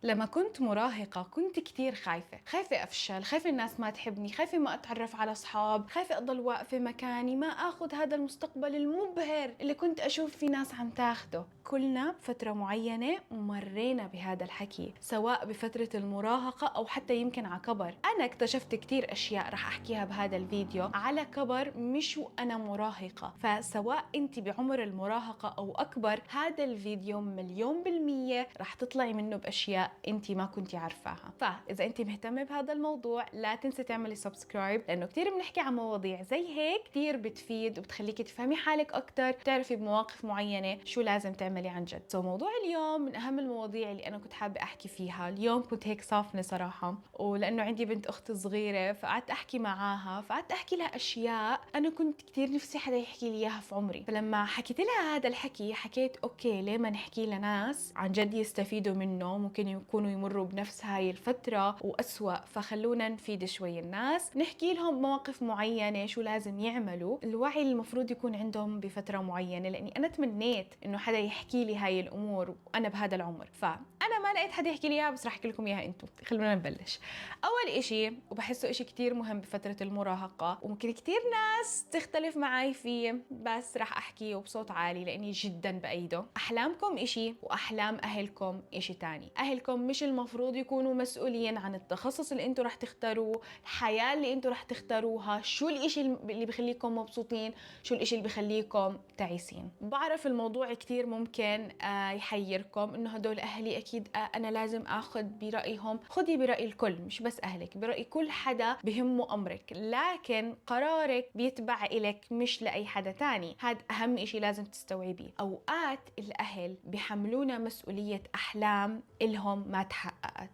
لما كنت مراهقة كنت كتير خايفة أفشل، خايفة الناس ما تحبني، خايفة ما أتعرف على أصحاب، خايفة أضل واقفة مكاني، ما أخذ هذا المستقبل المبهر اللي كنت أشوف في ناس عم تاخده. كلنا بفترة معينة مرينا بهذا الحكي، سواء بفترة المراهقة أو حتى يمكن على كبر. أنا اكتشفت كتير أشياء رح أحكيها بهذا الفيديو على كبر، مش وأنا مراهقة. فسواء أنت بعمر المراهقة أو أكبر، هذا الفيديو 1,000,000% رح تطلعي منه بأشياء انتي ما كنتي عارفاها. فاذا انتي مهتمه بهذا الموضوع لا تنسي تعملي سبسكرايب، لانه كثير بنحكي عن مواضيع زي هيك كثير بتفيد وبتخليكي تفهمي حالك اكثر، تعرفي بمواقف معينه شو لازم تعملي عن جد. موضوع اليوم من اهم المواضيع اللي انا كنت حابه احكي فيها. اليوم كنت هيك صافنه صراحه، ولانه عندي بنت اخت صغيره فقعدت احكي معاها، فقعدت احكي لها اشياء انا كنت كثير نفسي حدا يحكي لي اياها في عمري. فلما حكيت لها هذا الحكي حكيت اوكي، ليه ما نحكي لناس عن جد يستفيدوا منه، ممكن يكونوا يمروا بنفس هاي الفترة وأسوأ. فخلونا نفيد شوي الناس، نحكي لهم مواقف معينة شو لازم يعملوا، الوعي المفروض يكون عندهم بفترة معينة. لأني أنا تمنيت إنه حدا يحكي لي هاي الأمور وأنا بهذا العمر، فأنا ما لقيت حدا يحكي لي إياها، بس رح أحكي لكم إياها أنتم. خلونا نبلش. أول إشي وبحسه إشي كتير مهم بفترة المراهقة، وممكن كتير ناس تختلف معي فيه، بس رح أحكيه بصوت عالي لأني جدا بأيده. أحلامكم إشي وأحلام أهلكم إشي تاني. أهلكم مش المفروض يكونوا مسؤولين عن التخصص اللي انتوا رح تختاروه، الحياة اللي انتوا رح تختاروها، شو الاشي اللي بخليكم مبسوطين، شو الاشي اللي بخليكم تعيسين. بعرف الموضوع كتير ممكن يحيركم، انه هدول اهلي اكيد انا لازم اخذ برأيهم. خدي برأي الكل، مش بس اهلك، برأي كل حدا بهمه امرك، لكن قرارك بيتبع إلك مش لأي حدا تاني. هاد اهم اشي لازم تستوعبيه. اوقات الاهل بيحملونا مسؤولية احلام إلهم ما تحققت،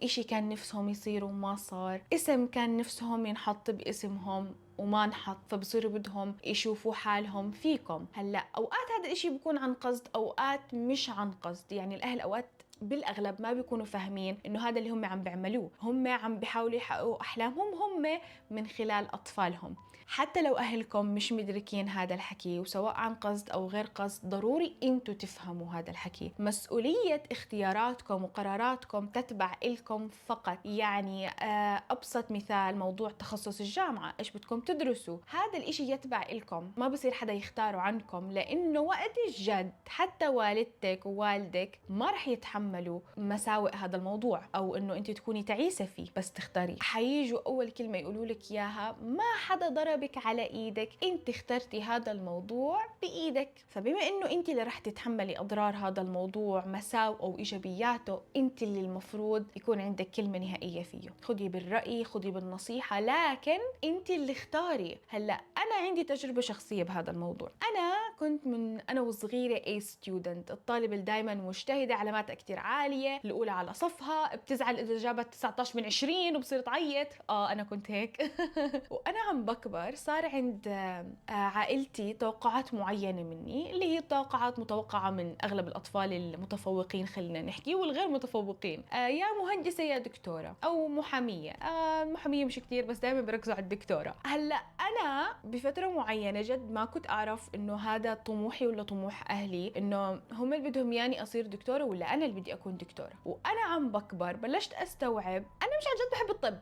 إشي كان نفسهم يصير وما صار، اسم كان نفسهم ينحط باسمهم وما نحط، فبصيروا بدهم يشوفوا حالهم فيكم. هلا اوقات هذا الاشي بيكون عن قصد، اوقات مش عن قصد. يعني الاهل اوقات بالاغلب ما بيكونوا فاهمين انه هذا اللي هم عم بيعملوه، هم عم بيحاولوا يحققوا احلامهم هم من خلال اطفالهم. حتى لو اهلكم مش مدركين هذا الحكي، وسواء عن قصد او غير قصد، ضروري انتوا تفهموا هذا الحكي. مسؤولية اختياراتكم وقراراتكم تتبع إلكم فقط. يعني ابسط مثال موضوع تخصص الجامعة، ايش بدكم تدرسوا، هذا الاشي يتبع إلكم، ما بصير حدا يختاره عنكم. لانه وقت الجد حتى والدتك ووالدك ما رح يتحملوا مساوئ هذا الموضوع، او انه انت تكوني تعيسة فيه بس تختاري. حييجوا اول كلمة يقولوا لك اياها، ما حدا ضربك على ايدك، انت اخترتي هذا الموضوع بايدك. فبما انه انت اللي رح تتحملي اضرار هذا الموضوع، مساوئه وايجابياته، انت اللي المفروض يكون عندك كلمة نهائية فيه. خدي بالرأي، خدي بالنصيحة، لكن انت اللي اختاري. هلا انا عندي تجربة شخصية بهذا الموضوع. انا كنت من انا وصغيرة A student، الطالب اللي دايما مجتهدة، علاماتها كتير عالية، الاولى على صفها، بتزعل اذا جابت 19 من 20 وبصير تعيط. انا كنت هيك. وانا عم بكبر صار عند عائلتي توقعات معينة مني، اللي هي توقعات متوقعة من اغلب الاطفال المتفوقين، خلينا نحكي، والغير متفوقين. يا مهندسة يا دكتورة او محامية. المحامية مش كتير، بس دائما بركزوا على الدكتورة. هلا انا بفترة معينة جد ما كنت اعرف انه هذا طموحي ولا طموح اهلي، انه هم اللي بدهم ياني اصير دكتورة ولا انا اللي بدي اكون دكتورة. وانا عم بكبر بلشت استوعب انا مش عن جد بحب الطب.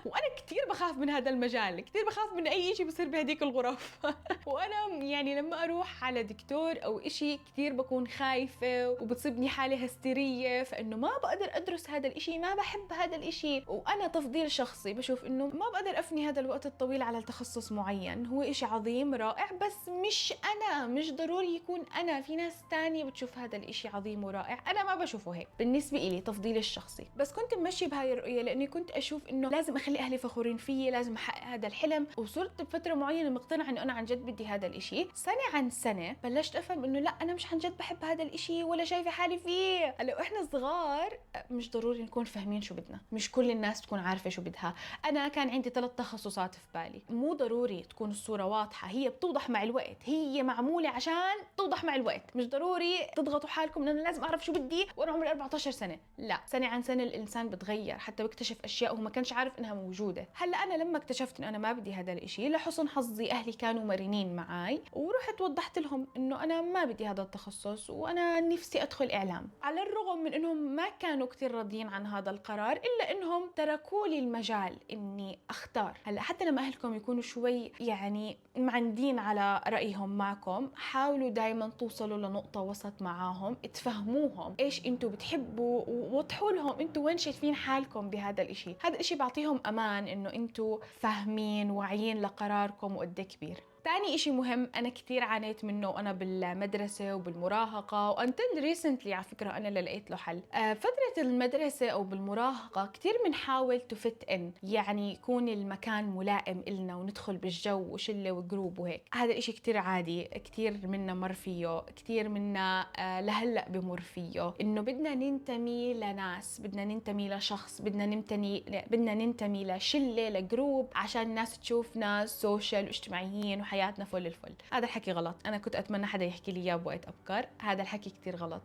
وانا كتير بخاف من هذا المجال، كتير بخاف من اي شيء بصير بهديك الغرف. وانا يعني لما اروح على دكتور او اشي كتير بكون خايفة وبتصيبني حالة هستيرية، فانه ما بقدر ادرس هذا الاشي، ما بحب هذا الاشي. وانا تفضيل شخصي بشوف انه ما بقدر افني هذا الوقت الطويل على تخصص معين. هو اشي عظيم رائع، بس مش انا، مش ضروري يكون انا. في ناس تانية بتشوف هذا الاشي عظيم ورائع، انا ما بشوفه هيك. بالنسبة إلي تفضيلي الشخصي. بس كنت ماشي بهاي الرؤية، لاني كنت اشوف انه لازم اخلي اهلي فخورين فيي، لازم احقق هذا الحلم. وصرت بفترة معينة مقتنعة انه انا عن جد بدي هذا الاشي. سنة عن سنة بلشت افهم انه لا، انا مش عن جد بحب هذا الاشي ولا شايفة حالي فيه. هلا واحنا صغار مش ضروري نكون فاهمين شو بدنا، مش كل الناس تكون عارفة شو بدها. انا كان عندي 3 تخصصات في بالي، مو ضروري تكون الصورة واضحة، هي بتوضح مع الوقت، هي معمولة عشان توضح مع الوقت. مش ضروري تضغطوا حالكم انه انا لازم اعرف شو بدي إشي وأنا عمري 14 سنة. لا، سنة عن سنة الإنسان بتغير، حتى بيكتشف أشياء وهو ما كانش عارف إنها موجودة. هلا أنا لما اكتشفت إنه أنا ما بدي هذا الإشي، لحسن حظي أهلي كانوا مرنين معي، ورحت وضحت لهم إنه أنا ما بدي هذا التخصص وأنا نفسي أدخل إعلام. على الرغم من إنهم ما كانوا كتير راضيين عن هذا القرار، إلا إنهم تركوا لي المجال إني أختار. هلا حتى لما أهلكم يكونوا شوي يعني معندين على رأيهم معكم، حاولوا دايما توصلوا لنقطة وسط معاهم، تفهموهم إيش أنتوا بتحبوا ووضحوا لهم أنتوا وين شايفين حالكم بهذا الإشي. هذا الإشي بعطيهم أمان إنه أنتوا فاهمين واعيين لقراركم وقد كبير. تاني إشي مهم أنا كتير عانيت منه وأنا بالمدرسة وبالمراهقة، وأنتل ريسنتلي على فكرة أنا اللي لقيت له حل. فترة المدرسة أو بالمراهقة كتير بنحاول تفت إن، يعني يكون المكان ملائم إلنا وندخل بالجو وشلة وجروب وهيك. هذا الإشي كتير عادي، كتير منا مر فيه، كتير منا لهلأ بمر فيه، إنه بدنا ننتمي لناس، بدنا ننتمي لشخص، بدنا ننتمي لشلة لجروب عشان الناس تشوفنا سوشيال واجتماعيين حياتنا فل الفل. هذا الحكي غلط. أنا كنت أتمنى حدا يحكي لي إياه بوقت أبكر. هذا الحكي كتير غلط.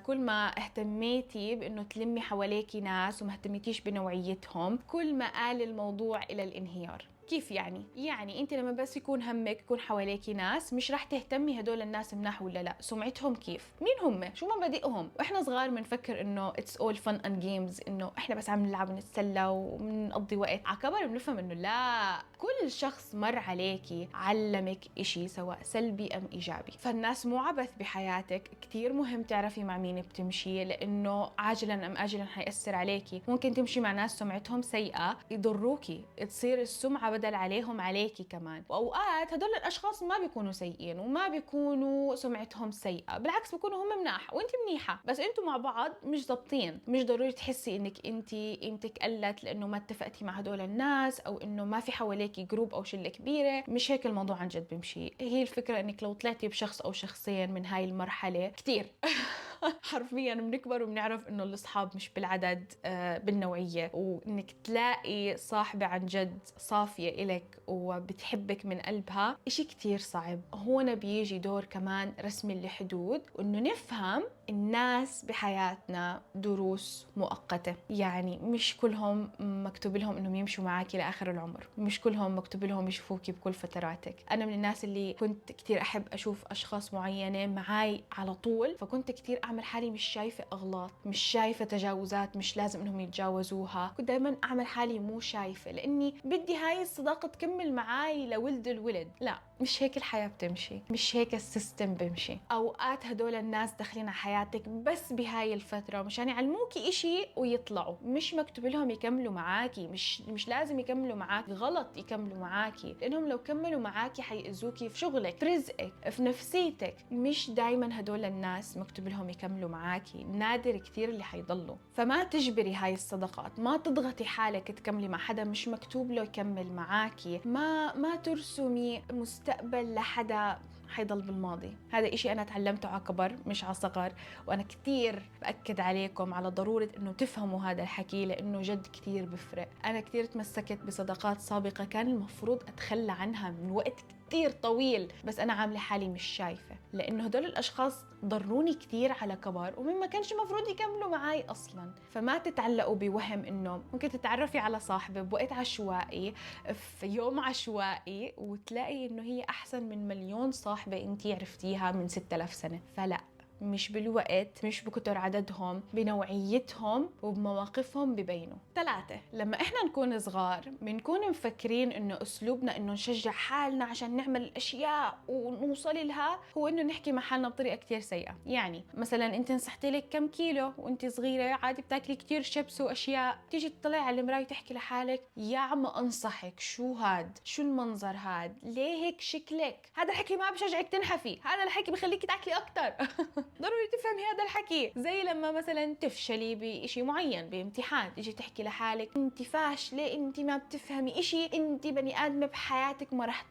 كل ما اهتميتي بأنه تلمي حواليكي ناس وما اهتميتيش بنوعيتهم، كل ما قال الموضوع إلى الانهيار. كيف يعني؟ يعني انت لما بس يكون همك يكون حواليكي ناس، مش راح تهتمي هدول الناس مناح ولا لا، سمعتهم كيف، مين هم، شو مبادئهم. واحنا صغار بنفكر انه it's all fun and games، انه احنا بس عم نلعب ونتسلى وبنقضي وقت. على كبر بنفهم انه لا، كل شخص مر عليكي علمك اشي سواء سلبي ام ايجابي. فالناس مو عبث بحياتك، كتير مهم تعرفي مع مين بتمشي، لانه عاجلا ام اجلا حيأثر عليكي. ممكن تمشي مع ناس سمعتهم سيئة يضروكي، تصير السمعة بدل عليهم عليكي كمان. واوقات هدول الاشخاص ما بيكونوا سيئين وما بيكونوا سمعتهم سيئة، بالعكس بيكونوا هم مناح وانت منيحة، بس انتوا مع بعض مش ضابطين. مش ضروري تحسي انك انت قيمتك قلت لانه ما اتفقتي مع هدول الناس، او انه ما في حواليكي جروب او شلة كبيرة. مش هيك الموضوع عن جد بيمشي. هي الفكرة انك لو طلعتي بشخص او شخصين من هاي المرحلة كتير حرفيا بنكبر وبنعرف انه الاصحاب مش بالعدد، بالنوعية. وانك تلاقي صاحبة عن جد صافية إلك وبتحبك من قلبها اشي كتير صعب. هون بيجي دور كمان رسم الحدود، وانه نفهم الناس بحياتنا دروس مؤقتة. يعني مش كلهم مكتوب لهم انهم يمشوا معاكي لاخر العمر، مش كلهم مكتوب لهم يشوفوكي بكل فتراتك. انا من الناس اللي كنت كتير احب اشوف اشخاص معينة معاي على طول، فكنت كتير اعمل حالي مش شايفة اغلاط، مش شايفة تجاوزات مش لازم انهم يتجاوزوها. كنت دايما اعمل حالي مو شايفة، لاني بدي هاي الصداقة تكمل معاي لولد الولد. لا، مش هيك الحياة بتمشي، مش هيك السيستم بمشي. اوقات هدول الناس داخلين على حياتك بس بهاي الفترة مشان يعلموكي اشي ويطلعوا، مش مكتوب لهم يكملوا معاكي. مش لازم يكملوا معاكي، غلط يكملوا معاكي، لانهم لو كملوا معاكي حيأذوكي في شغلك، في رزقك، في نفسيتك. مش دايما هدول الناس مكتوب لهم يكملوا معاكي، نادر كتير اللي حيضلوا. فما تجبري هاي الصداقات، ما تضغطي حالك تكملي مع حدا مش مكتوب له يكمل معاكي. ما ترسمي مستقبل لحدا حيضل بالماضي. هذا إشي أنا تعلمته على كبر مش على صغر، وأنا كتير بأكد عليكم على ضرورة إنه تفهموا هذا الحكي، لأنه جد كتير بفرق. أنا كتير تمسكت بصداقات سابقة كان المفروض أتخلى عنها من وقت كتير طويل، بس أنا عاملة حالي مش شايفة، لأنه هدول الأشخاص ضروني كتير على كبر ومما كانش مفروض يكملوا معاي أصلا. فما تتعلقوا بوهم إنه ممكن تتعرفي على صاحبة بوقت عشوائي في يوم عشوائي وتلاقي إنه هي أحسن من مليون صاحبة أنتي عرفتيها من 6000 سنة. فلا، مش بالوقت، مش بكتر عددهم، بنوعيتهم وبمواقفهم ببينوا. 3، لما احنا نكون صغار بنكون مفكرين انه اسلوبنا انه نشجع حالنا عشان نعمل الاشياء ونوصل لها هو انه نحكي مع حالنا بطريقة كتير سيئة. يعني مثلا انت نصحتي لك كم كيلو وانت صغيرة، عادي بتاكلي كتير شيبس واشياء، تيجي تطلعي على المراية وتحكي لحالك يا عم انصحك، شو هاد، شو المنظر هاد، ليه هيك شكلك. هذا الحكي ما بشجعك تنحفي، هذا الحكي بخليكي تاكلي اكتر. ضروري تفهمي هذا الحكي. زي لما مثلا تفشلي بإشي معين بامتحان، تيجي تحكي لحالك انت فاشلة، انت ما بتفهمي إشي، انت بني آدمة بحياتك ما رح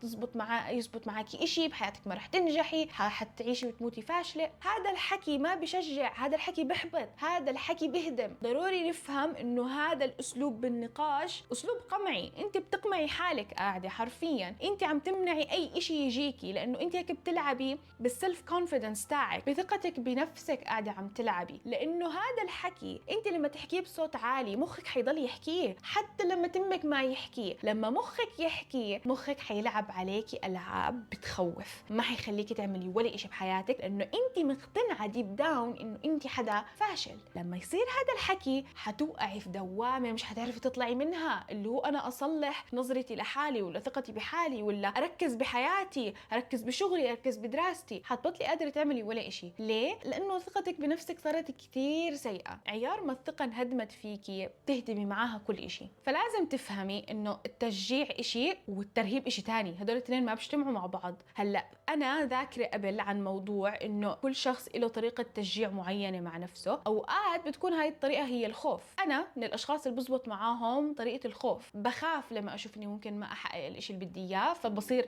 يزبط معاكي إشي بحياتك، ما رح تنجحي، حتعيشي وتموتي فاشلة. هذا الحكي ما بشجع، هذا الحكي بحبط، هذا الحكي بهدم. ضروري نفهم انه هذا الاسلوب بالنقاش اسلوب قمعي، انت بتقمعي حالك قاعدة حرفيا، انت عم تمنعي اي إشي يجيكي، لانه انت هيك بتلعبي بالسلف كونفيدنس تاعك، بثقتك ثقتك بنفسك قاعدة عم تلعبي، لأنه هذا الحكي أنت لما تحكيه بصوت عالي مخك حيضل يحكيه، حتى لما تمك ما يحكيه. لما مخك يحكيه مخك حيلعب عليكي ألعاب بتخوف، ما حيخليكي تعملي ولا إشي بحياتك، لأنه أنت مقتنعة ديب داون إنه أنت حدا فاشل. لما يصير هذا الحكي حتوقعي في دوامة مش حتعرفي تطلعي منها، اللي هو أنا أصلح نظرتي لحالي ولا ثقتي بحالي ولا أركز بحياتي، أركز بشغلي، أركز بدراستي. حتبطلي قادرة تعملي ولا إشي. ليه؟ لأنه ثقتك بنفسك صارت كتير سيئة. عيار ما الثقة انهدمت فيكي بتهدمي معاها كل إشي. فلازم تفهمي إنه التشجيع إشي والترهيب إشي تاني، هدول الاثنين ما بيجتمعوا مع بعض. هلا أنا ذاكرة قبل عن موضوع إنه كل شخص له طريقة تشجيع معينة مع نفسه. أوقات بتكون هاي الطريقة هي الخوف. أنا من الأشخاص اللي بزبط معاهم طريقة الخوف. بخاف لما أشوف إني ممكن ما أحقق الإشي اللي بدي إياه، فبصير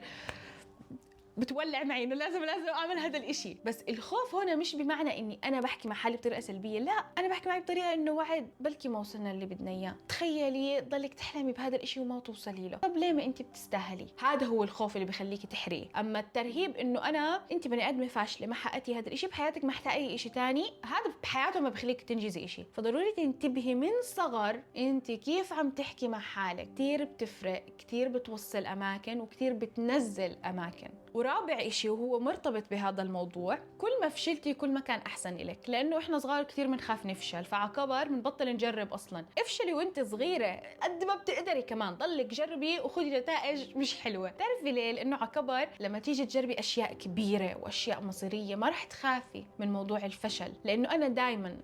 بتولع معي انه لازم اعمل هذا الاشي. بس الخوف هنا مش بمعنى اني انا بحكي مع حالي بطريقه سلبيه، لا، انا بحكي معي بطريقه انه وعد بلكي ما وصلنا اللي بدنا اياه. تخيلي ضلك تحلمي بهذا الاشي وما توصلي له، طب ليه ما انت بتستاهلي؟ هذا هو الخوف اللي بخليكي تحريه. اما الترهيب انه انت بني ادمه فاشله ما حققتي هذا الاشي بحياتك، ما حتحققي اشي تاني، هذا بحياته ما بخليك تنجزي اشي. فضروري تنتبهي من صغر انت كيف عم تحكي مع حالك. كتير بتفرق، كتير بتوصل اماكن وكتير بتنزل اماكن. ورابع إشي وهو مرتبط بهذا الموضوع، كل ما فشلتي كل ما كان أحسن إلك، لأنه إحنا صغار كتير بنخاف نفشل، فعكبر بنبطل نجرب أصلاً. افشلي وانت صغيرة قد ما بتقدري، كمان ضلك جربي وخذي نتائج مش حلوة. تعرفي ليه؟ لأنه عكبر لما تيجي تجربي أشياء كبيرة وأشياء مصيرية ما رح تخافي من موضوع الفشل. لأنه أنا دايماً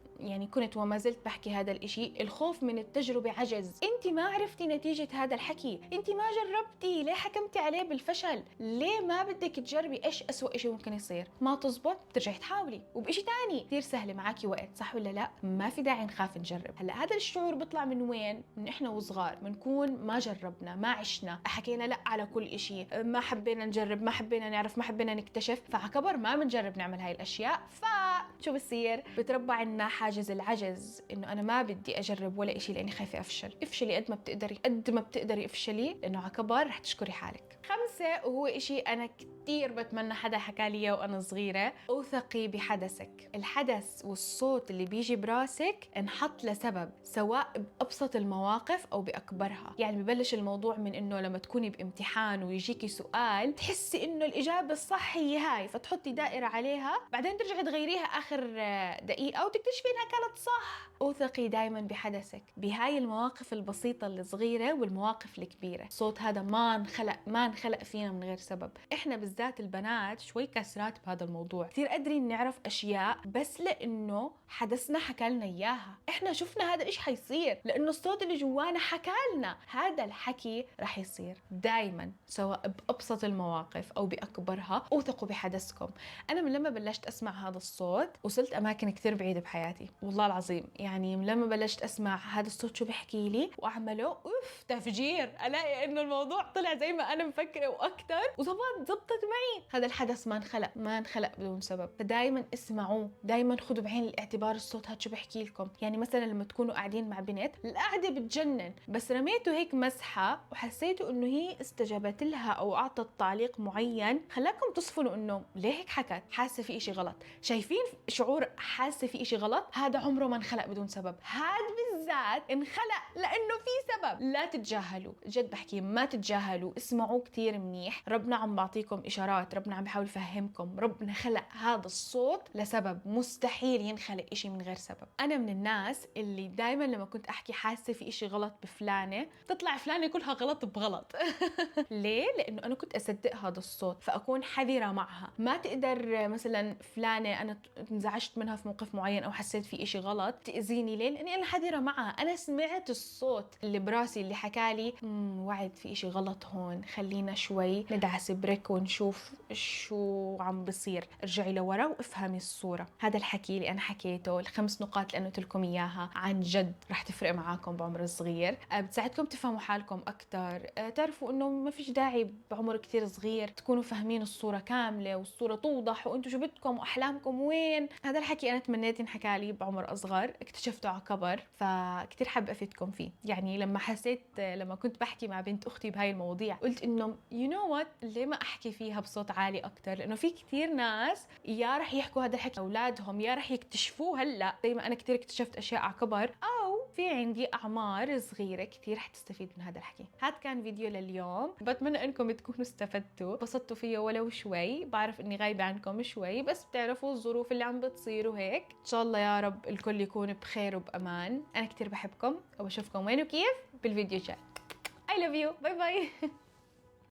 كنت وما زلت بحكي هذا الإشي، الخوف من التجربة عجز. انت ما عرفتي نتيجة هذا الحكي، انت ما جربتي، ليه حكمتي عليه بالفشل؟ ليه ما بدك تجربي ايش أسوأ إشي ممكن يصير؟ ما تزبط بترجعي تحاولي وبإشي تاني كثير سهل معاكي وقت، صح ولا لا؟ ما في داعي نخاف نجرب. هلا هذا الشعور بيطلع من وين؟ من احنا وصغار بنكون ما جربنا، ما عشنا، حكينا لا على كل إشي، ما حبينا نجرب، ما حبينا نعرف، ما حبينا نكتشف، فعكبر ما بنجرب نعمل هاي الأشياء. فشو بصير؟ بتربى عنا حاجز العجز، انه انا ما بدي اجرب ولا إشي لاني خايفه افشل. افشلي قد ما بتقدري، قد ما بتقدري افشلي، لانه على كبر رح تشكري حالك. 5 وهو إشي انا كتير بتمنى حدا حكى لي وانا صغيره، اوثقي بحدثك. الحدث والصوت اللي بيجي براسك انحط لسبب، سواء بابسط المواقف او باكبرها. ببلش الموضوع من انه لما تكوني بامتحان ويجيكي سؤال تحسي انه الاجابه الصح هي هاي، فتحطي دائره عليها، بعدين ترجعي تغيريها اخر دقيقه وتكتشفي انها كانت صح. اوثقي دايما بحدثك، بهاي المواقف البسيطه الصغيره والمواقف الكبيره. الصوت هذا ما انخلق فينا من غير سبب. احنا بالذات البنات شوي كسرات بهذا الموضوع، كثير قادرين نعرف اشياء بس لانه حدثنا حكى لنا اياها، احنا شفنا هذا الاشي حيصير، لانه الصوت اللي جوانا حكى لنا هذا الحكي رح يصير. دايما سواء بابسط المواقف او باكبرها اوثقوا بحدثكم. انا من لما بلشت اسمع هذا الصوت وصلت اماكن كثير بعيده بحياتي، والله العظيم. من لما بلشت اسمع هذا الصوت شو بحكي لي واعمله، تفجير، الاقي انه الموضوع طلع زي ما انا مفكره واكثر، زبطت معي. هذا الحدث ما انخلق بدون سبب. فدايما اسمعوه، دايما خذوا بعين الاعتبار الصوت هذا شو بحكي لكم. مثلا لما تكونوا قاعدين مع بنت، القعده بتجنن، بس رميتوا هيك مسحه وحسيتوا انه هي استجابت لها او اعطت تعليق معين خلاكم تصفنوا انه ليه هيك حكت، حاسه في إشي غلط. شايفين شعور حاسه في إشي غلط؟ هذا عمره ما انخلق بدون سبب، هذا بالذات انخلق لانه في سبب. لا تتجاهلوا، جد بحكي ما تتجاهلوا، اسمعوا كتير منيح. ربنا عم بعطيكم اشارات، ربنا عم بيحاول يفهمكم، ربنا خلق هذا الصوت لسبب، مستحيل ينخلق إشي من غير سبب. انا من الناس اللي دائما لما كنت احكي حاسه في إشي غلط بفلانه، تطلع فلانه كلها غلط بغلط. ليه؟ لانه انا كنت اصدق هذا الصوت، فاكون حذره معها. ما تقدر مثلا فلانه انا انزعجت منها في موقف معين او حسيت في إشي غلط تاذيني. ليه؟ لاني انا حذره معها، انا سمعت الصوت اللي براسي اللي حكالي وعد في إشي غلط هون، خلينا شوي ندعس بريك ونشوف شو عم بصير. ارجعي لورا وافهمي الصوره. هذا الحكي اللي انا حكيته، ال5 نقاط اللي انا قلت لكم اياها، عن جد رح تفرق معاكم بعمر صغير، بتساعدكم تفهموا حالكم اكثر، تعرفوا انه ما فيش داعي بعمر كثير صغير تكونوا فاهمين الصوره كامله والصوره توضح وانتم شو بدكم واحلامكم وين. هذا الحكي انا تمنيت ينحكى لي، بعمر أصغر اكتشفته على كبر، فكتير حابة أفيدكم فيه. يعني لما حسيت، لما كنت بحكي مع بنت أختي بهاي المواضيع، قلت إنه you know what، ليه ما أحكي فيها بصوت عالي أكتر؟ لأنه في كتير ناس يا رح يحكوا هذا الحكي لأولادهم، يا رح يكتشفوه هلأ زي ما أنا كتير اكتشفت أشياء على كبر، أو في عندي أعمار صغيرة كتير حتستفيد من هذا الحكي. هاد كان فيديو لليوم، بتمنى إنكم تكونوا استفدتوا، بسطتوا فيه ولو شوي. بعرف إني غايبة عنكم شوي، بس بتعرفوا الظروف اللي عم بتصير وهيك. إن شاء الله يا رب الكل يكون بخير وبأمان. أنا كتير بحبكم وبشوفكم وين وكيف بالفيديو الجاي. I love you. باي باي.